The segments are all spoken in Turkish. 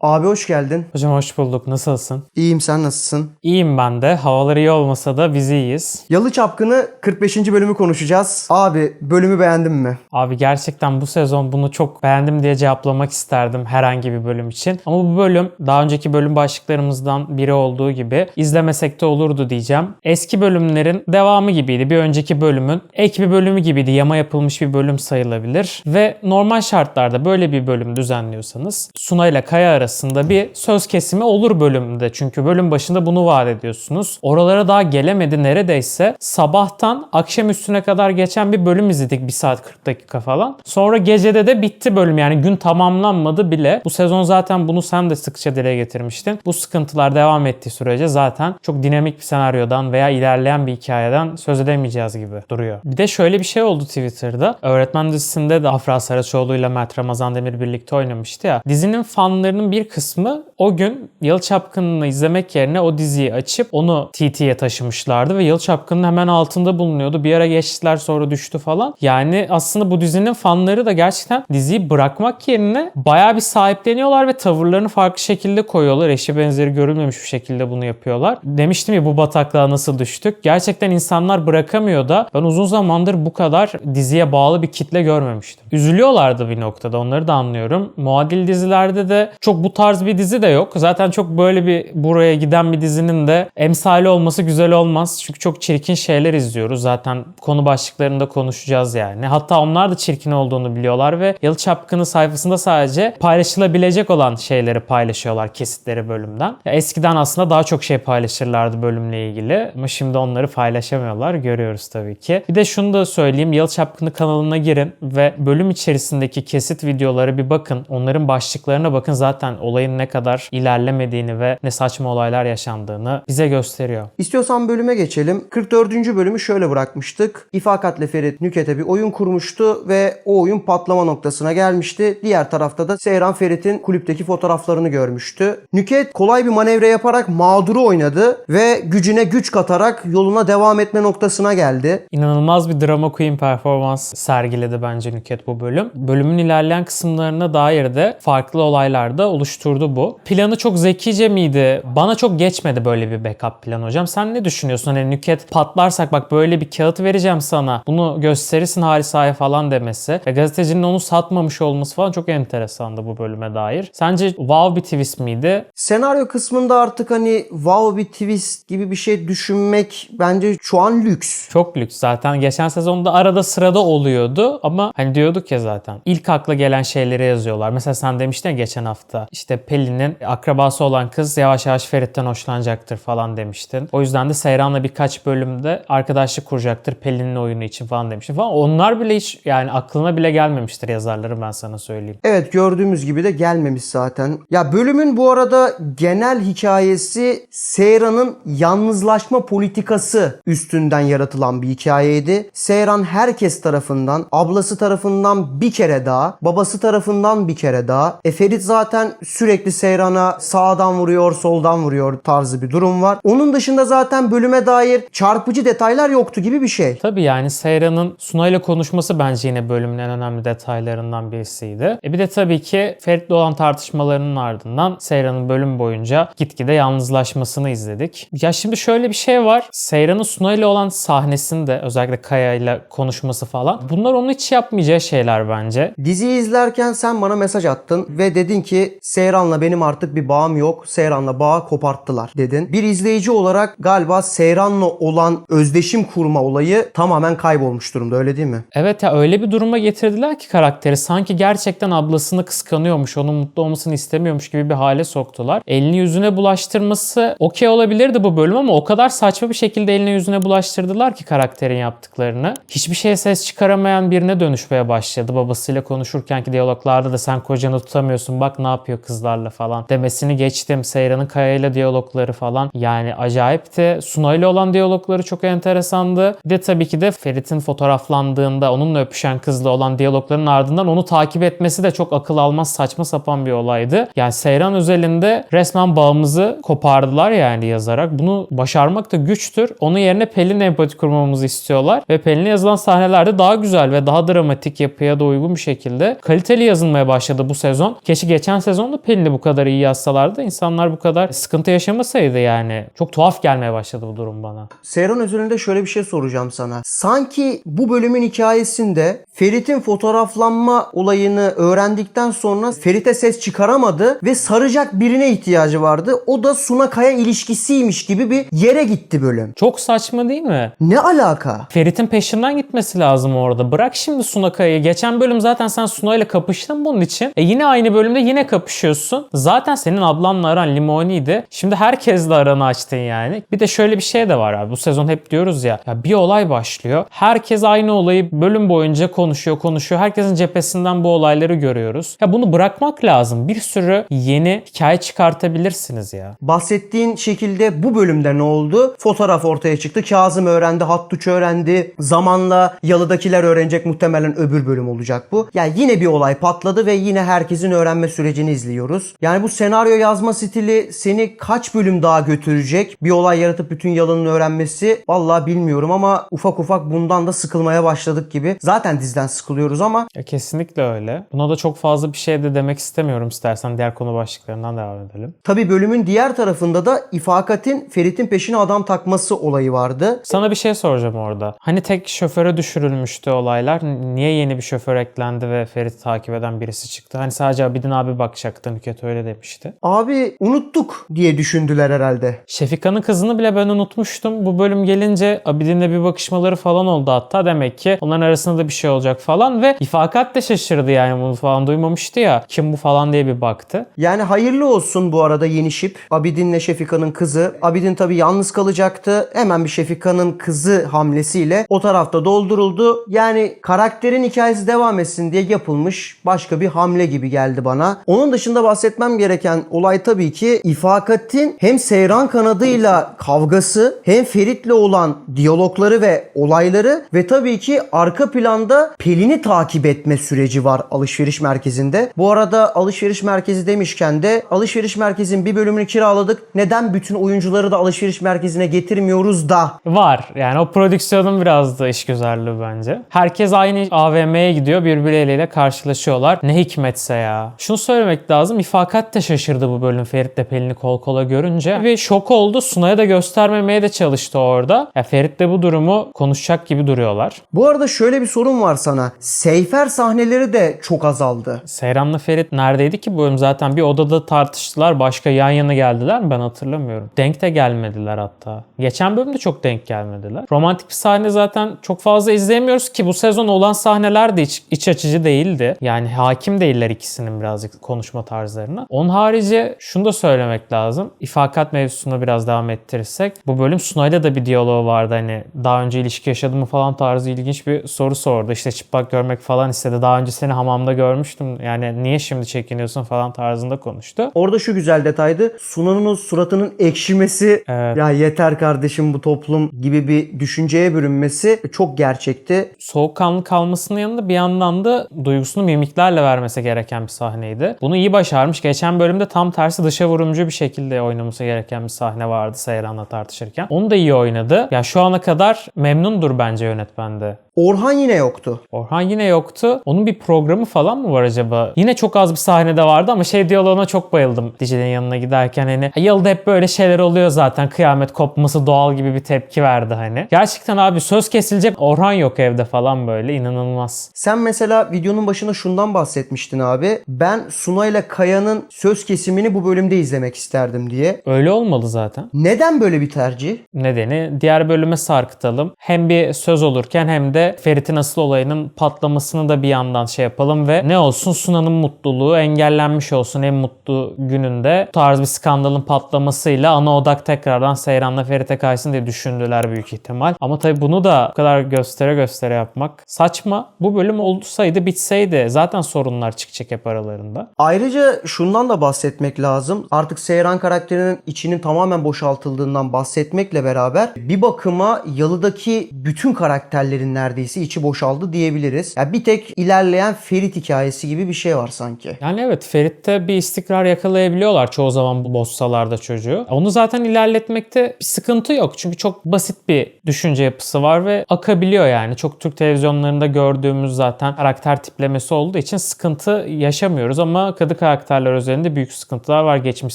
Abi hoş geldin. Hocam hoş bulduk. Nasılsın? İyiyim, sen nasılsın? İyiyim ben de. Havalar iyi olmasa da biz iyiyiz. Yalı Çapkını 45. bölümü konuşacağız. Abi bölümü beğendin mi? Abi gerçekten bu sezon bunu çok beğendim diye cevaplamak isterdim herhangi bir bölüm için. Ama bu bölüm daha önceki bölüm başlıklarımızdan biri olduğu gibi izlemesek de olurdu diyeceğim. Eski bölümlerin devamı gibiydi. Bir önceki bölümün ek bir bölümü gibiydi. Yama yapılmış bir bölüm sayılabilir. Ve normal şartlarda böyle bir bölüm düzenliyorsanız Suna ile Kaya arasında bir söz kesimi olur bölümde. Çünkü bölüm başında bunu vaat ediyorsunuz. Oralara daha gelemedi neredeyse. Sabahtan akşam üstüne kadar geçen bir bölüm izledik. 1 saat 40 dakika falan. Sonra gecede de bitti bölüm. Yani gün tamamlanmadı bile. Bu sezon zaten bunu sen de sıkça dile getirmiştin. Bu sıkıntılar devam ettiği sürece zaten çok dinamik bir senaryodan veya ilerleyen bir hikayeden söz edemeyeceğiz gibi duruyor. Bir de şöyle bir şey oldu Twitter'da. Öğretmen dizisinde de Afra Saraçoğlu ile Mert Ramazan Demir birlikte oynamıştı ya. Dizinin fanlarının bir kısmı o gün Yalı Çapkını'nı izlemek yerine o diziyi açıp onu TT'ye taşımışlardı ve Yalı Çapkını'nın hemen altında bulunuyordu. Bir ara geçtiler, sonra düştü falan. Yani aslında bu dizinin fanları da gerçekten diziyi bırakmak yerine bayağı bir sahipleniyorlar ve tavırlarını farklı şekilde koyuyorlar. Eşi benzeri görülmemiş bir şekilde bunu yapıyorlar. Demiştim ya bu bataklığa nasıl düştük. Gerçekten insanlar bırakamıyor da ben uzun zamandır bu kadar diziye bağlı bir kitle görmemiştim. Üzülüyorlardı bir noktada, onları da anlıyorum. Muadil dizilerde de çok bu tarz bir dizi de yok. Zaten çok böyle bir buraya giden bir dizinin de emsali olması güzel olmaz. Çünkü çok çirkin şeyler izliyoruz. Zaten konu başlıklarında konuşacağız yani. Hatta onlar da çirkin olduğunu biliyorlar ve Yalı Çapkını sayfasında sadece paylaşılabilecek olan şeyleri paylaşıyorlar, kesitleri bölümden. Ya eskiden aslında daha çok şey paylaşırlardı bölümle ilgili ama şimdi onları paylaşamıyorlar. Görüyoruz tabii ki. Bir de şunu da söyleyeyim. Yalı Çapkını kanalına girin ve bölüm içerisindeki kesit videoları bir bakın. Onların başlıklarına bakın. Zaten olayın ne kadar ilerlemediğini ve ne saçma olaylar yaşandığını bize gösteriyor. İstiyorsan bölüme geçelim. 44. bölümü şöyle bırakmıştık. İfakat'le Ferit Nüket'e bir oyun kurmuştu ve o oyun patlama noktasına gelmişti. Diğer tarafta da Seyran Ferit'in kulüpteki fotoğraflarını görmüştü. Nüket kolay bir manevra yaparak mağduru oynadı ve gücüne güç katarak yoluna devam etme noktasına geldi. İnanılmaz bir drama queen performans sergiledi bence Nüket bu bölüm. Bölümün ilerleyen kısımlarına dair de farklı olaylar da oluşturdu bu. Planı çok zekice miydi? Bana çok geçmedi böyle bir backup plan hocam. Sen ne düşünüyorsun? Hani Nüket patlarsak bak böyle bir kağıt vereceğim sana. Bunu gösterirsin Halisa'ya falan demesi. Ve gazetecinin onu satmamış olması falan çok enteresandı bu bölüme dair. Sence wow bir twist miydi? Senaryo kısmında artık hani wow bir twist gibi bir şey düşünmek bence şu an lüks. Çok lüks. Zaten geçen sezonda arada sırada oluyordu ama hani diyorduk ya zaten. İlk akla gelen şeyleri yazıyorlar. Mesela sen demiştin ya geçen hafta. İşte Pelin'in akrabası olan kız yavaş yavaş Ferit'ten hoşlanacaktır falan demiştin. O yüzden de Seyran'la birkaç bölümde arkadaşlık kuracaktır Pelin'in oyunu için falan demiştin falan. Onlar bile hiç yani aklına bile gelmemiştir yazarların, ben sana söyleyeyim. Evet, gördüğümüz gibi de gelmemiş zaten. Ya bölümün bu arada genel hikayesi Seyran'ın yalnızlaşma politikası üstünden yaratılan bir hikayeydi. Seyran herkes tarafından, ablası tarafından bir kere daha, babası tarafından bir kere daha. Ferit zaten sürekli Seyran'a sağdan vuruyor, soldan vuruyor tarzı bir durum var. Onun dışında zaten bölüme dair çarpıcı detaylar yoktu gibi bir şey. Tabii yani Seyran'ın Suna ile konuşması bence yine bölümün en önemli detaylarından birisiydi. Bir de tabii ki Ferit'le olan tartışmalarının ardından Seyran'ın bölüm boyunca gitgide yalnızlaşmasını izledik. Ya şimdi şöyle bir şey var. Seyran'ın Suna ile olan sahnesinde özellikle Kaya ile konuşması falan. Bunlar onun hiç yapmayacağı şeyler bence. Diziyi izlerken sen bana mesaj attın ve dedin ki Seyran'la benim artık bir bağım yok. Seyran'la bağı koparttılar dedin. Bir izleyici olarak galiba Seyran'la olan özdeşim kurma olayı tamamen kaybolmuş durumda, öyle değil mi? Evet ya, öyle bir duruma getirdiler ki karakteri sanki gerçekten ablasını kıskanıyormuş, onun mutlu olmasını istemiyormuş gibi bir hale soktular. Elini yüzüne bulaştırması okey olabilirdi bu bölüm ama o kadar saçma bir şekilde eline yüzüne bulaştırdılar ki karakterin yaptıklarını. Hiçbir şeye ses çıkaramayan birine dönüşmeye başladı. Babasıyla konuşurkenki diyaloglarda da sen kocanı tutamıyorsun bak ne yapıyor kızlarla falan demesini geçtim. Seyran'ın Kaya'yla diyalogları falan yani acayipti. Suna ile olan diyalogları çok enteresandı. Bir de tabii ki de Ferit'in fotoğraflandığında onunla öpüşen kızla olan diyalogların ardından onu takip etmesi de çok akıl almaz, saçma sapan bir olaydı. Yani Seyran özelinde resmen bağımızı kopardılar yani yazarak. Bunu başarmak da güçtür. Onun yerine Pelin'le empati kurmamızı istiyorlar ve Pelin'e yazılan sahnelerde daha güzel ve daha dramatik, yapıya da uygun bir şekilde kaliteli yazılmaya başladı bu sezon. Keşke geçen sezon sezonda Pelin'i bu kadar iyi yazsalardı insanlar bu kadar sıkıntı yaşamasaydı yani. Çok tuhaf gelmeye başladı bu durum bana. Seyran özelinde şöyle bir şey soracağım sana. Sanki bu bölümün hikayesinde Ferit'in fotoğraflanma olayını öğrendikten sonra Ferit'e ses çıkaramadı ve saracak birine ihtiyacı vardı. O da Suna Kaya ilişkisiymiş gibi bir yere gitti bölüm. Çok saçma değil mi? Ne alaka? Ferit'in peşinden gitmesi lazım orada. Bırak şimdi Suna Kaya'yı. Geçen bölüm zaten sen Suna ile kapıştın bunun için. Yine aynı bölümde yine kapışıyorsun. Zaten senin ablanla aran limoniydi. Şimdi herkesle aranı açtın yani. Bir de şöyle bir şey de var abi. Bu sezon hep diyoruz ya bir olay başlıyor. Herkes aynı olayı bölüm boyunca konuşuyor. Herkesin cephesinden bu olayları görüyoruz. Ya bunu bırakmak lazım. Bir sürü yeni hikaye çıkartabilirsiniz ya. Bahsettiğin şekilde bu bölümde ne oldu? Fotoğraf ortaya çıktı. Kazım öğrendi, Hattuç öğrendi. Zamanla Yalı'dakiler öğrenecek, muhtemelen öbür bölüm olacak bu. Yani yine bir olay patladı ve yine herkesin öğrenme sürecini izliyoruz. Yani bu senaryo yazma stili seni kaç bölüm daha götürecek? Bir olay yaratıp bütün Yalı'nın öğrenmesi vallahi bilmiyorum ama ufak ufak bundan da sıkılmaya başladık gibi. Zaten diziden sıkılıyoruz ama Ya kesinlikle öyle. Buna da çok fazla bir şey de demek istemiyorum, istersen diğer konu başlıklarından devam edelim. tabii bölümün diğer tarafında da İfakat'in Ferit'in peşine adam takması olayı vardı. Sana bir şey soracağım orada. Hani tek şoföre düşürülmüştü olaylar. Niye yeni bir şoför eklendi ve Ferit'i takip eden birisi çıktı? Hani sadece Abidin abi bakacaktı. Nükhet öyle demişti. Abi unuttuk diye düşündüler herhalde. Şefika'nın kızını bile ben unutmuştum. Bu bölüm gelince Abidin'le bir bakışmaları falan oldu hatta. Demek ki onların arasında da bir şey olacak falan ve İfakat da şaşırdı yani, bunu falan duymamıştı ya. Kim bu falan diye bir baktı. Yani hayırlı olsun bu arada yeni şip. Abidin'le Şefika'nın kızı. Abidin tabii yalnız kalacaktı. Hemen bir Şefika'nın kızı hamlesiyle o tarafta dolduruldu. Yani karakterin hikayesi devam etsin diye yapılmış başka bir hamle gibi geldi bana. Onun dışında bahsetmem gereken olay tabii ki İfakat'in hem Seyran kanadıyla kavgası, hem Ferit'le olan diyalogları ve olayları ve tabii ki arka planda Pelin'i takip etme süreci var alışveriş merkezinde. Bu arada alışveriş merkezi demişken de alışveriş merkezinin bir bölümünü kiraladık. Neden bütün oyuncuları da alışveriş merkezine getirmiyoruz da? Var. Yani o prodüksiyonun biraz da işgüzarlığı bence. Herkes aynı AVM'ye gidiyor. Birbirleriyle karşılaşıyorlar. Ne hikmetse ya. Şunu söylemek lazım. İfakat da şaşırdı bu bölüm Ferit'le Pelin'i kol kola görünce. Ve şok oldu. Sunay'a da göstermemeye de çalıştı orada. Ya Ferit'le bu durumu konuşacak gibi duruyorlar. Bu arada şöyle bir sorun var sana. Seyfer sahneleri de çok azaldı. Seyran'la Ferit neredeydi ki bu bölüm? Zaten bir odada tartıştılar. Başka yan yana geldiler mi? Ben hatırlamıyorum. Denk de gelmediler hatta. Geçen bölümde çok denk gelmediler. Romantik bir sahne zaten çok fazla izleyemiyoruz ki bu sezon olan sahneler de iç açıcı değildi. Yani hakim değiller ikisinin birazcık konuşma tarzlarına. Onun harici şunu da söylemek lazım. İfakat mevzusuna biraz devam ettirirsek. Bu bölüm Sunay'la da bir diyaloğu vardı. Hani daha önce ilişki yaşadı mı falan tarzı ilginç bir soru sordu. İşte çıplak görmek falan istedi. Daha önce seni hamamda görmüştüm. Yani niye şimdi çekiniyorsun falan tarzında konuştu. Orada şu güzel detaydı. Sunan'ın suratının ekşimesi, Evet. ya yeter kardeşim bu toplum gibi bir düşünceye bürünmesi çok gerçekti. Soğukkanlı kalmasının yanında bir yandan da duygusunu mimiklerle vermesi gereken bir sahneydi. Bunu iyi başarmış. Geçen bölümde tam tersi dışa vurumcu bir şekilde oynaması gereken bir sahne vardı Seyran'la tartışırken. Onu da iyi oynadı. Ya şu ana kadar memnundur bence yönetmen de. Orhan yine yoktu. Orhan yine yoktu. Onun bir programı falan mı var acaba? Yine çok az bir sahnede vardı ama diyaloğuna çok bayıldım. Dicle'nin yanına giderken hani yılda hep böyle şeyler oluyor zaten. Kıyamet kopması doğal gibi bir tepki verdi hani. Gerçekten abi söz kesilecek Orhan yok evde falan böyle. İnanılmaz. Sen mesela videonun başında şundan bahsetmiştin abi. Ben Suna ile Kaya'nın söz kesimini bu bölümde izlemek isterdim diye. Öyle olmalı zaten. Neden böyle bir tercih? Nedeni diğer bölüme sarkıtalım. Hem bir söz olurken hem de Ferit'in asıl olayının patlamasını da bir yandan yapalım ve ne olsun Suna'nın mutluluğu engellenmiş olsun en mutlu gününde. Bu tarz bir skandalın patlamasıyla ana odak tekrardan Seyran'la Ferit'e kaysın diye düşündüler büyük ihtimal. Ama tabii bunu da bu kadar göstere yapmak saçma. Bu bölüm olsaydı bitseydi zaten sorunlar çıkacak hep aralarında. Ayrıca şundan da bahsetmek lazım. Artık Seyran karakterinin içinin tamamen boşaltıldığından bahsetmekle beraber bir bakıma Yalı'daki bütün karakterlerin neredeyse içi boşaldı diyebiliriz. Yani bir tek ilerleyen Ferit hikayesi gibi bir şey var sanki. Yani evet, Ferit'te bir istikrar yakalayabiliyorlar çoğu zaman bu bozsalar da çocuğu. Onu zaten ilerletmekte bir sıkıntı yok. Çünkü çok basit bir düşünce yapısı var ve akabiliyor yani. Çok Türk televizyonlarında gördüğümüz zaten karakter tiplemesi olduğu için sıkıntı yaşamıyoruz ama karakterler üzerinde büyük sıkıntılar var geçmiş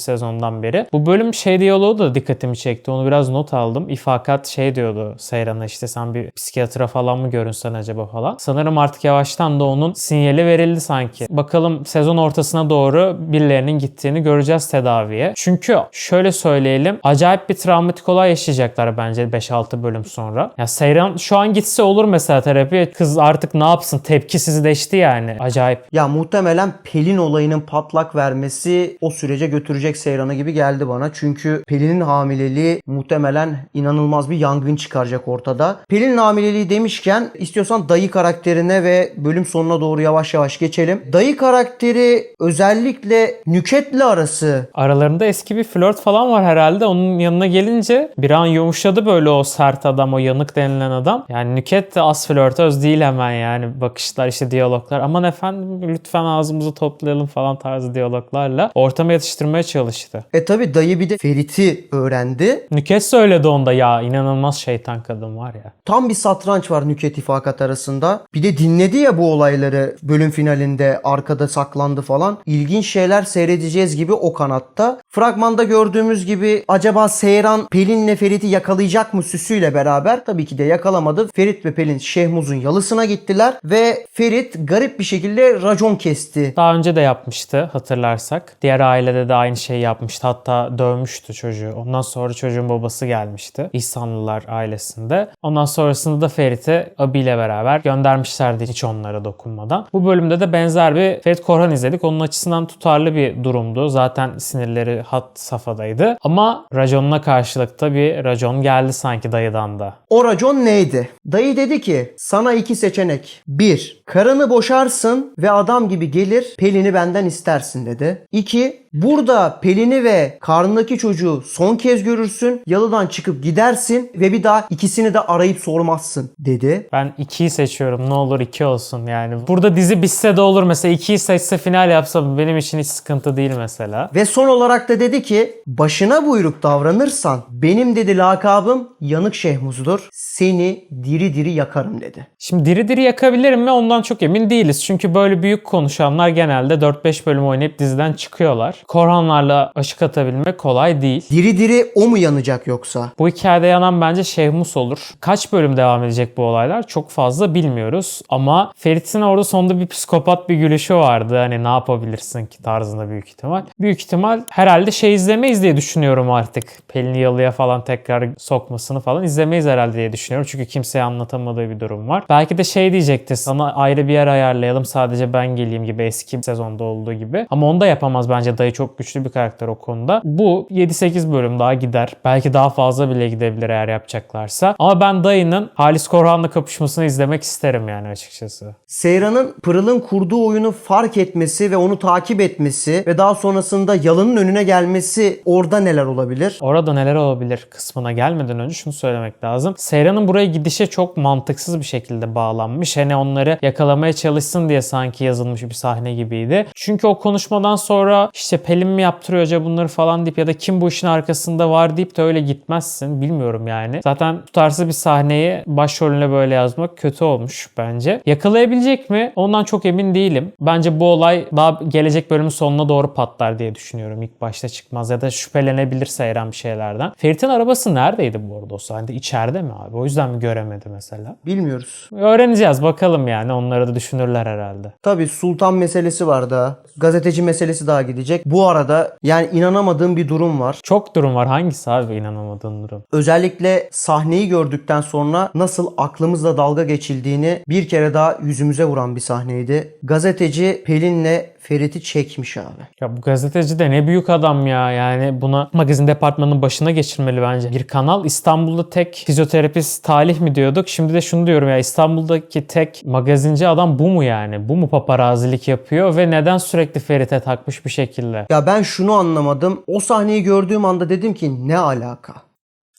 sezondan beri. Bu bölüm şey diyaloğu da dikkatimi çekti. Onu biraz not aldım. İfakat şey diyordu Seyran'a, işte sen bir psikiyatra falan mı görünsen acaba falan. Sanırım artık yavaştan da onun sinyali verildi sanki. Bakalım sezon ortasına doğru birilerinin gittiğini göreceğiz tedaviye. Çünkü şöyle söyleyelim, acayip bir travmatik olay yaşayacaklar bence 5-6 bölüm sonra. Ya Seyran şu an gitse olur mesela terapiye. Kız artık ne yapsın? Tepkisizleşti yani. Acayip. Ya muhtemelen Pelin olayının patlak vermesi o sürece götürecek Seyran'ı gibi geldi bana. Çünkü Pelin'in hamileliği muhtemelen inanılmaz bir yangın çıkaracak ortada. Pelin'in hamileliği demişken istiyorsan dayı karakterine ve bölüm sonuna doğru yavaş yavaş geçelim. Dayı karakteri özellikle Nüket'le arası. Aralarında eski bir flört falan var herhalde. Onun yanına gelince bir an yumuşadı böyle o sert adam, o yanık denilen adam. Yani Nüket de az flörtöz değil hemen yani. Bakışlar, işte diyaloglar. Aman efendim lütfen ağzımızı toplayalım falan tarzı diyaloglarla ortama yatıştırmaya çalıştı. Tabi dayı bir de Ferit'i öğrendi. Nüket söyledi onda, ya inanılmaz şeytan kadın var ya. Tam bir satranç var Nüket İfakat arasında. Bir de dinledi ya bu olayları bölüm finalinde, arkada saklandı falan. İlginç şeyler seyredeceğiz gibi o kanatta. Fragmanda gördüğümüz gibi acaba Seyran Pelin'le Ferit'i yakalayacak mı süsüyle beraber? Tabii ki de yakalamadı. Ferit ve Pelin Şehmuz'un yalısına gittiler ve Ferit garip bir şekilde racon kesti. Daha önce de yapmıştı hatırlarsak. Diğer ailede de aynı şeyi yapmıştı. Hatta dövmüştü çocuğu. Ondan sonra çocuğun babası gelmişti. İhsanlılar ailesinde. Ondan sonrasında da Ferit'i abiyle beraber göndermişlerdi hiç onlara dokunmadan. Bu bölümde de benzer bir Ferit Korhan izledik. Onun açısından tutarlı bir durumdu. Zaten sinirleri had safhadaydı. Ama raconuna karşılık da bir racon geldi sanki dayıdan da. O racon neydi? Dayı dedi ki sana 2 seçenek. 1. Karını boşarsın ve adam gibi gelir Pelin'i benden istersin dedi. 2. Burada Pelin'i ve karnındaki çocuğu son kez görürsün. Yalıdan çıkıp gidersin ve bir daha ikisini de arayıp sormazsın dedi. Ben 2'yi seçiyorum. Ne olur 2 olsun yani. Burada dizi bitse de olur mesela. 2'yi seçse final yapsa benim için hiç sıkıntı değil mesela. Ve son olarak da dedi ki başına buyruk davranırsan benim dedi lakabım Yanık Şehmuz'dur. Seni diri diri yakarım dedi. Şimdi diri diri yakabilirim mi ondan çok emin değiliz. Çünkü böyle büyük konuşanlar genelde 4-5 bölüm oynayıp diziden çıkıyorlar. Korhanlarla aşık atabilmek kolay değil. Diri diri o mu yanacak yoksa? Bu hikayede yanan bence Şehmus olur. Kaç bölüm devam edecek bu olaylar çok fazla bilmiyoruz. Ama Ferit'in orada sonunda bir psikopat bir gülüşü vardı. Hani ne yapabilirsin ki tarzında büyük ihtimal. Büyük ihtimal herhalde şey izlemeyiz diye düşünüyorum artık. Pelin'i yalıya falan tekrar sokmasını falan izlemeyiz herhalde diye düşünüyorum. Çünkü kimseye anlatamadığı bir durum var. Belki de şey diyecekti, sana ayrı bir yer ayarlayalım sadece ben geleyim gibi, eski sezonda olduğu gibi. Ama onu da yapamaz bence, dayı çok güçlü bir karakter o konuda. Bu 7-8 bölüm daha gider. Belki daha fazla bile gidebilir eğer yapacaklarsa. Ama ben dayının Halis Korhan'la kapışmasını izlemek isterim yani açıkçası. Seyran'ın Pırıl'ın kurduğu oyunu fark etmesi ve onu takip etmesi ve daha sonrasında Yalın'ın önüne gelmesi, orada neler olabilir? Orada neler olabilir kısmına gelmeden önce şunu söylemek lazım. Seyran'ın buraya gidişe çok mantıksız bir şekilde bağlanmış. Hani onları yakalamaya çalışsın diye sanki yazılmış bir sahne gibiydi. Çünkü o konuşmadan sonra işte Pelin mi yaptırıyor acaba bunları falan deyip ya da kim bu işin arkasında var deyip de öyle gitmezsin. Bilmiyorum yani. Zaten tutarsız bir sahneyi başrolüne böyle yazmak kötü olmuş bence. Yakalayabilecek mi? Ondan çok emin değilim. Bence bu olay daha gelecek bölümün sonuna doğru patlar diye düşünüyorum. İlk başta çıkmaz ya da şüphelenebilir Seyran bir şeylerden. Ferit'in arabası neredeydi bu arada o sahnede? İçeride mi abi? O yüzden mi göremedi mesela? Bilmiyoruz. Öğreneceğiz bakalım yani. Onları da düşünürler herhalde. Tabii Sultan meselesi var daha. Gazeteci meselesi daha gidecek. Bu arada yani inanamadığım bir durum var. Çok durum var. Hangisi abi inanamadığın durum? Özellikle sahneyi gördükten sonra nasıl aklımızla dalga geçildiğini bir kere daha yüzümüze vuran bir sahneydi. Gazeteci Pelin'le Ferit'i çekmiş abi. Ya bu gazeteci de ne büyük adam ya. Yani buna magazin departmanının başına geçirmeli bence. Bir kanal, İstanbul'da tek fizyoterapist Talih mi diyorduk? Şimdi de şunu diyorum ya, İstanbul'daki tek magazinci adam bu mu yani? Bu mu paparazilik yapıyor ve neden sürekli Ferit'e takmış bir şekilde? Ya ben şunu anlamadım. O sahneyi gördüğüm anda dedim ki ne alaka?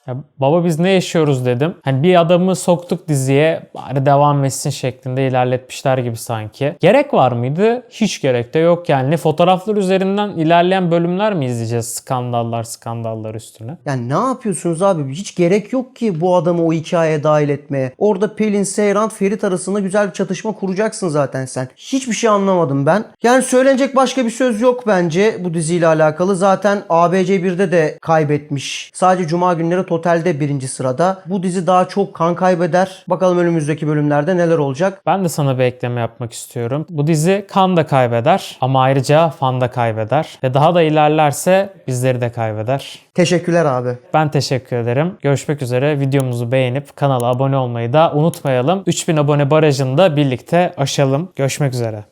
Ya baba biz ne yaşıyoruz dedim. Hani bir adamı soktuk diziye, bari devam etsin şeklinde ilerletmişler gibi sanki. Gerek var mıydı? Hiç gerek de yok yani. Ne fotoğraflar üzerinden ilerleyen bölümler mi izleyeceğiz skandallar üstüne? Yani ne yapıyorsunuz abi? Hiç gerek yok ki bu adamı o hikayeye dahil etmeye. Orada Pelin, Seyran, Ferit arasında güzel bir çatışma kuracaksın zaten sen. Hiçbir şey anlamadım ben. Yani söylenecek başka bir söz yok bence bu diziyle alakalı. Zaten ABC1'de de kaybetmiş. Sadece Cuma günleri totalde birinci sırada. Bu dizi daha çok kan kaybeder. Bakalım önümüzdeki bölümlerde neler olacak. Ben de sana bir ekleme yapmak istiyorum. Bu dizi kan da kaybeder ama ayrıca fan da kaybeder. Ve daha da ilerlerse bizleri de kaybeder. Teşekkürler abi. Ben teşekkür ederim. Görüşmek üzere. Videomuzu beğenip kanala abone olmayı da unutmayalım. 3000 abone barajını da birlikte aşalım. Görüşmek üzere.